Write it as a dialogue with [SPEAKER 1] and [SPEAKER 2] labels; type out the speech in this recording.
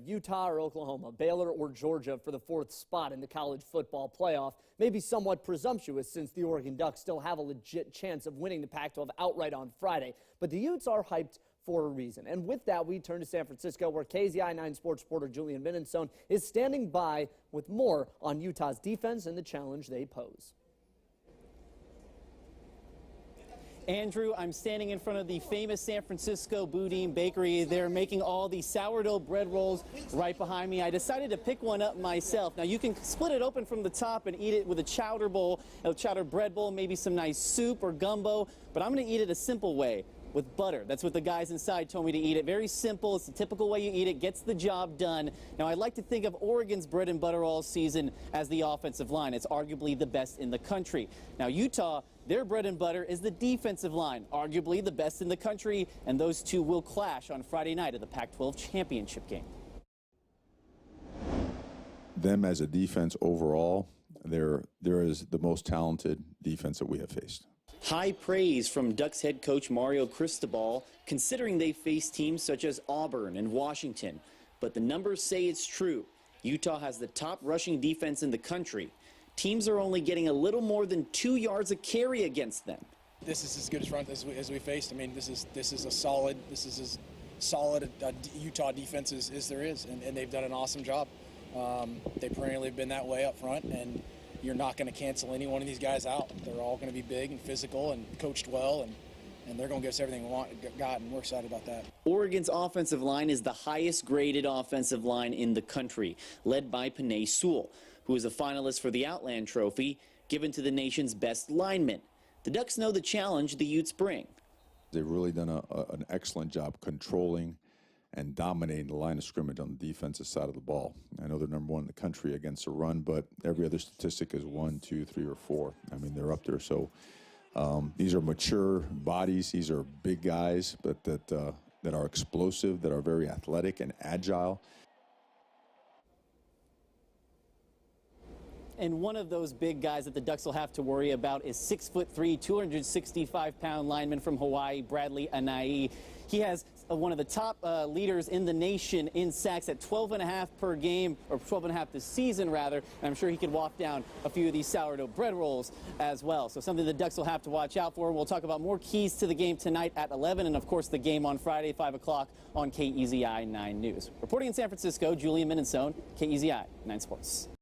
[SPEAKER 1] Utah or Oklahoma, Baylor or Georgia for the 4th spot in the college football playoff may be somewhat presumptuous since the Oregon Ducks still have a legit chance of winning the Pac-12 outright on Friday. But the Utes are hyped for a reason. And with that, we turn to San Francisco, where KZI 9 sports reporter Julian is standing by with more on Utah's defense and the challenge they pose.
[SPEAKER 2] Andrew, I'm standing in front of the famous San Francisco Boudin Bakery. They're making all the sourdough bread rolls right behind me. I decided to pick one up myself. Now, you can split it open from the top and eat it with a chowder bowl, a chowder bread bowl, maybe some nice soup or gumbo, but I'm going to eat it a simple way, with butter. That's what the guys inside told me to eat it. Very simple. It's the typical way you eat it. Gets the job done. Now, I like to think of Oregon's bread and butter all season as the offensive line. It's arguably the best in the country. Now, Utah, their bread and butter is the defensive line, arguably the best in the country, and those two will clash on Friday night at the Pac-12 championship game.
[SPEAKER 3] Them as a defense overall, there is the most talented defense that we have faced.
[SPEAKER 2] High praise from Ducks head coach Mario Cristobal, considering they face teams such as Auburn and Washington. But the numbers say it's true. Utah has the top rushing defense in the country. Teams are only getting a little more than 2 yards a carry against them.
[SPEAKER 4] This is as good a front as we faced. I mean, this is as solid a Utah defense as there is, and they've done an awesome job. They perennially have been that way up front, and you're not going to cancel any one of these guys out. They're all going to be big and physical and coached well, and they're going to give us everything we got, and we're excited about that.
[SPEAKER 2] Oregon's offensive line is the highest graded offensive line in the country, led by Penei Sewell, who is a finalist for the Outland Trophy, given to the nation's best linemen. The Ducks know the challenge the Utes bring.
[SPEAKER 3] They've really done an excellent job controlling and dominating the line of scrimmage on the defensive side of the ball. I know they're number 1 in the country against the run, but every other statistic is 1, 2, 3, or 4. I mean, they're up there. So these are mature bodies. These are big guys, but that are explosive, that are very athletic and agile.
[SPEAKER 2] And one of those big guys that the Ducks will have to worry about is 6'3", 265-pound lineman from Hawaii, Bradley Anai. He has one of the top leaders in the nation in sacks at 12.5 per game, or 12.5 this season, rather. And I'm sure he could walk down a few of these sourdough bread rolls as well. So something the Ducks will have to watch out for. We'll talk about more keys to the game tonight at 11, and of course the game on Friday, 5 o'clock on KEZI 9 News. Reporting in San Francisco, Julian, KEZI 9 Sports.